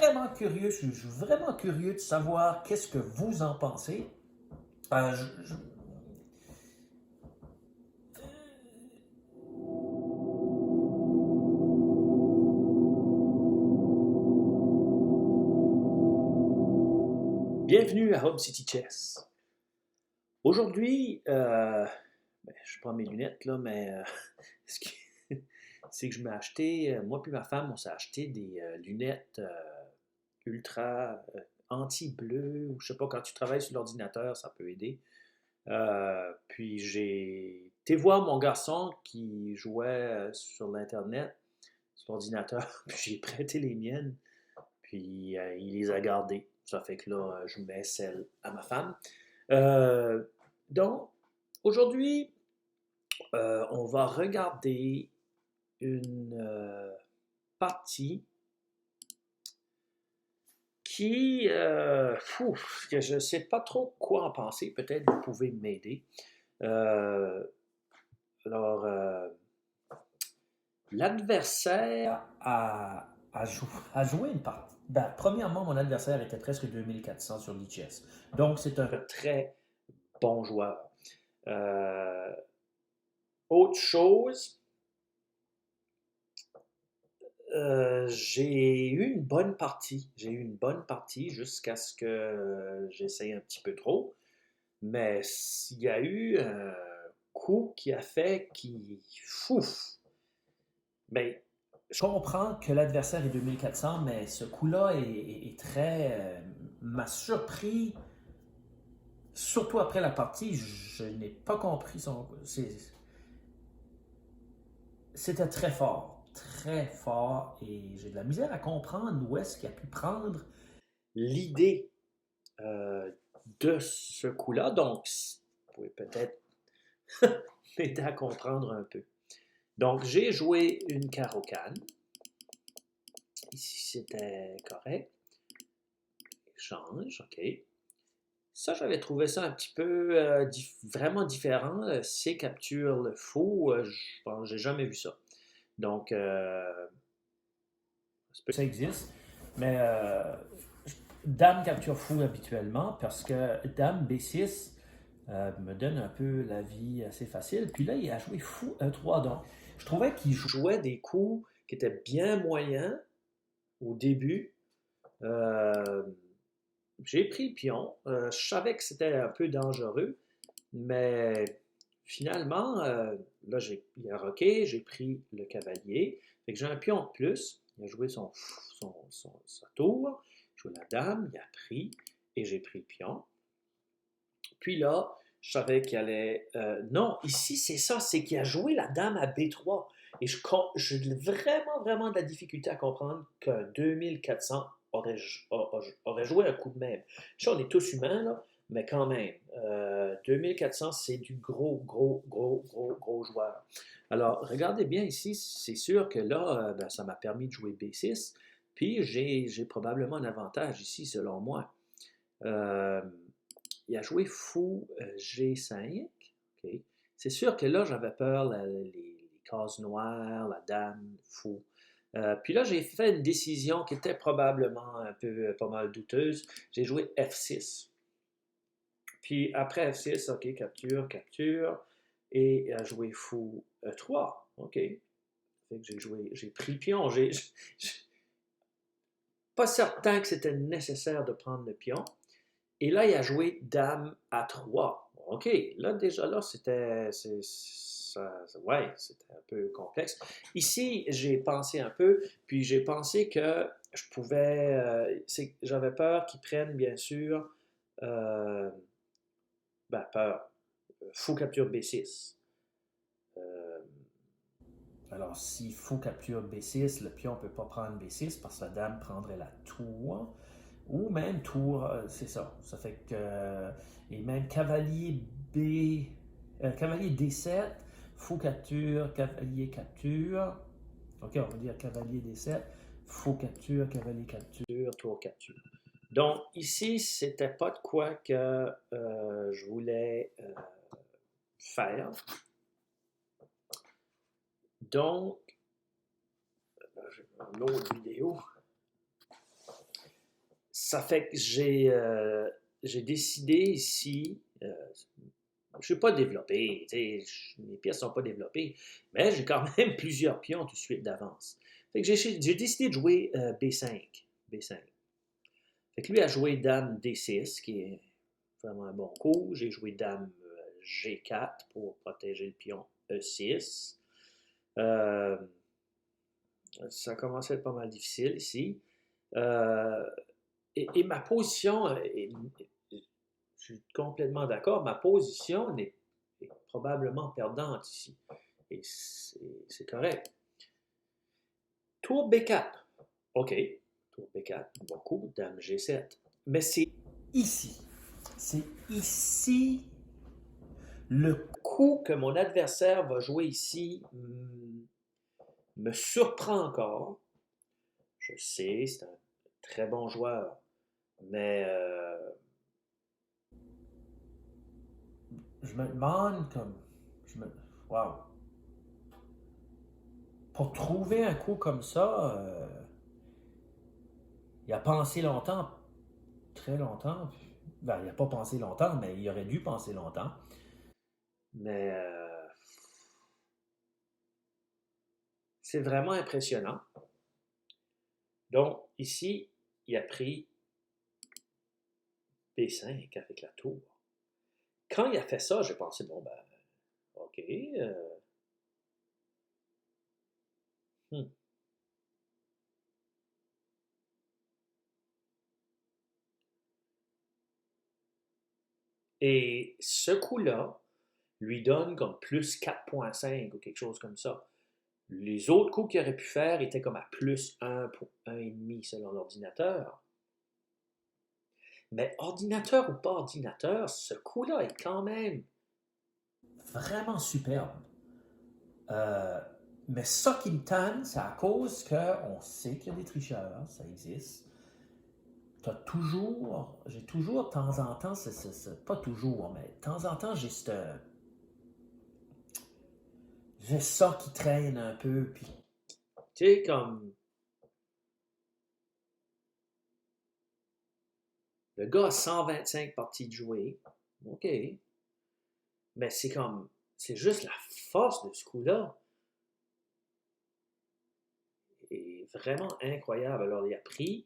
je suis vraiment curieux de savoir qu'est-ce que vous en pensez. Euh, je- je- Bienvenue à Hub City Chess. Aujourd'hui, je prends mes lunettes là, mais ce qui- c'est que je m'ai acheté, moi puis ma femme, on s'est acheté des lunettes ultra anti-bleu, ou je sais pas, quand tu travailles sur l'ordinateur, ça peut aider. Puis j'ai été voir mon garçon qui jouait sur l'Internet, sur l'ordinateur, puis j'ai prêté les miennes, puis il les a gardées. Ça fait que là, je mets celles à ma femme. Euh, donc, aujourd'hui, on va regarder une partie que je ne sais pas trop quoi en penser. Peut-être vous pouvez m'aider. Euh, alors, l'adversaire a joué une partie. Ben, premièrement, mon adversaire était presque 2400 sur l'ICHES. Donc, c'est un très bon joueur. Euh, Autre chose, j'ai eu une bonne partie. J'ai eu une bonne partie jusqu'à ce que j'essaye un petit peu trop. Mais il y a eu un coup qui a fait qui. Fouf! Mais je comprends que l'adversaire est 2400, mais ce coup-là est très. M'a surpris, surtout après la partie. Je n'ai pas compris son. C'était très fort, et j'ai de la misère à comprendre où est-ce qu'il a pu prendre l'idée euh, de ce coup-là. Donc, vous pouvez peut-être m'aider à comprendre un peu. Donc, j'ai joué une carocane. Ici, c'était correct. Échange, OK. Ça, j'avais trouvé ça un petit peu vraiment différent. C capture le fou, je pense j'ai jamais vu ça. Donc, ça existe, mais Dame capture fou habituellement parce que Dame B6 me donne un peu la vie assez facile. Puis là, il a joué fou E3. Donc, je trouvais qu'il jouait des coups qui étaient bien moyens au début. Euh, j'ai pris le pion. Je savais que c'était un peu dangereux, mais finalement, là, il a roqué, j'ai pris le cavalier. Fait que j'ai un pion de plus. Il a joué sa tour. J'ai joué la dame, il a pris, et j'ai pris le pion. Puis là, je savais qu'il allait. Non, ici, c'est ça, c'est qu'il a joué la dame à B3. Et j'ai vraiment de la difficulté à comprendre qu'un 2400 aurait joué un coup de même. Je sais, on est tous humains, là, mais quand même. 2400, c'est du gros joueur. Alors, regardez bien ici, c'est sûr que là, ben, ça m'a permis de jouer B6. Puis j'ai probablement un avantage ici, selon moi. Euh, il a joué fou G5. OK. C'est sûr que là, j'avais peur, les cases noires, la dame, fou. Puis là, j'ai fait une décision qui était probablement un peu pas mal douteuse. J'ai joué F6. Puis après F6, OK, capture, capture. Et joué fou E3. OK. Fait que j'ai pris le pion. Pas certain que c'était nécessaire de prendre le pion. Et là, il a joué Dame à 3. OK, là, déjà, là, ouais, c'était un peu complexe. Ici, j'ai pensé un peu, puis j'ai pensé que je pouvais. J'avais peur qu'ils prennent, bien sûr, euh, ben, peur. Fou capture B6. Euh, alors, si fou capture B6, le pion ne peut pas prendre B6 parce que la dame prendrait la tour. Ou même tour, c'est ça. Ça fait que. Et même cavalier B. Cavalier D7, fou capture, cavalier capture. Ok, on va dire cavalier D7, fou capture, cavalier capture, tour capture. Donc, ici, c'était pas de quoi que je voulais faire. Donc, là, j'ai une autre vidéo. Ça fait que j'ai décidé ici, je ne suis pas développé, mes pièces ne sont pas développées, mais j'ai quand même plusieurs pions tout de suite d'avance. Fait que j'ai décidé de jouer B5. B5. Fait que lui a joué Dame D6, qui est vraiment un bon coup. J'ai joué Dame G4 pour protéger le pion E6. Euh, Ça commençait à être pas mal difficile ici. Euh, et ma position, je suis complètement d'accord, ma position est probablement perdante ici. Et c'est correct. Tour B4. OK. Tour B4, bon coup. Dame G7. Mais c'est ici. C'est ici le coup que mon adversaire va jouer ici me surprend encore. Je sais, c'est un très bon joueur, mais je me demande comme. Je me, wow. Pour trouver un coup comme ça, il a pensé longtemps, très longtemps. Ben, il n'a pas pensé longtemps, mais il aurait dû penser longtemps. Mais c'est vraiment impressionnant. Donc, ici, il a pris B5 avec la tour. Quand il a fait ça, j'ai pensé, bon, ben, OK. Hmm. Et ce coup-là lui donne comme plus 4,5 ou quelque chose comme ça. Les autres coups qu'il aurait pu faire étaient comme à plus 1 pour 1,5 selon l'ordinateur. Mais ordinateur ou pas ordinateur, ce coup-là est quand même vraiment superbe. Euh, mais ça qui me tanne, c'est à cause qu'on sait qu'il y a des tricheurs, ça existe. J'ai toujours de temps en temps, pas toujours, mais de temps en temps, j'ai ça qui traîne un peu, puis tu sais, comme le gars a 125 parties de jouer, ok, mais c'est juste la force de ce coup-là est vraiment incroyable. Alors, il a pris,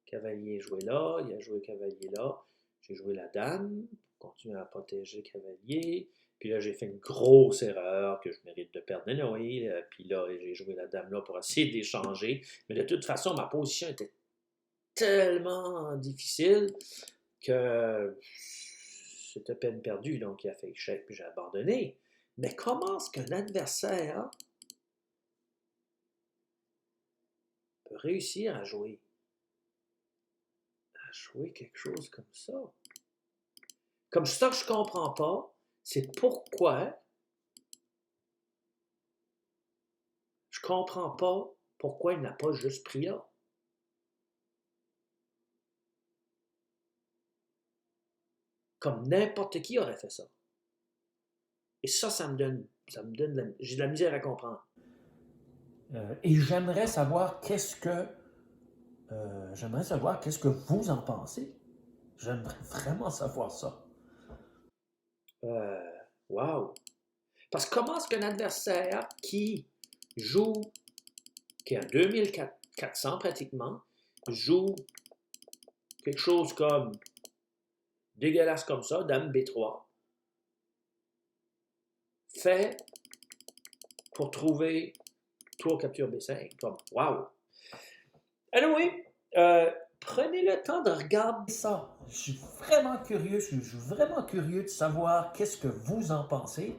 cavalier joué là, il a joué cavalier là, j'ai joué la dame pour continuer à protéger le cavalier. Puis là, j'ai fait une grosse erreur que je mérite de perdre anyway. Puis là, j'ai joué la dame là pour essayer d'échanger. Mais de toute façon, ma position était tellement difficile que c'était peine perdue. Donc, il a fait échec, puis j'ai abandonné. Mais comment est-ce qu'un adversaire peut réussir à jouer quelque chose comme ça? Comme ça, je comprends pas, c'est je comprends pas pourquoi il n'a pas juste pris là. Comme n'importe qui aurait fait ça. Et ça j'ai de la misère à comprendre. Et j'aimerais savoir qu'est-ce que vous en pensez. J'aimerais vraiment savoir ça. Euh, wow. Parce que comment est-ce qu'un adversaire joue, qui a 2400 pratiquement, joue quelque chose comme dégueulasse comme ça, dame B3, fait pour trouver tour capture B5, comme wow. Anyway, prenez le temps de regarder ça. Je suis vraiment curieux, je suis vraiment curieux de savoir qu'est-ce que vous en pensez.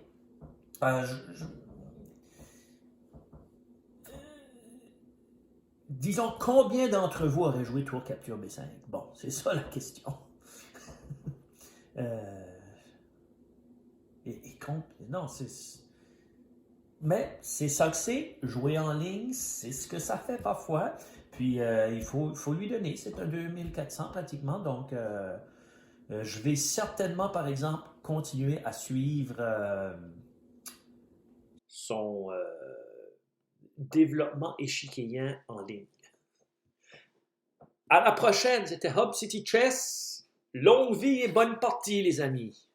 Euh, je- je- Disons, combien d'entre vous auraient joué tour capture B5? Bon, c'est ça la question. Euh, non, mais c'est ça que c'est. Jouer en ligne, c'est ce que ça fait parfois. Puis il faut lui donner. C'est un 2400 pratiquement. Donc, je vais certainement, par exemple, continuer à suivre son développement échiquéen en ligne. À la prochaine, c'était Hub City Chess. Longue vie et bonne partie, les amis.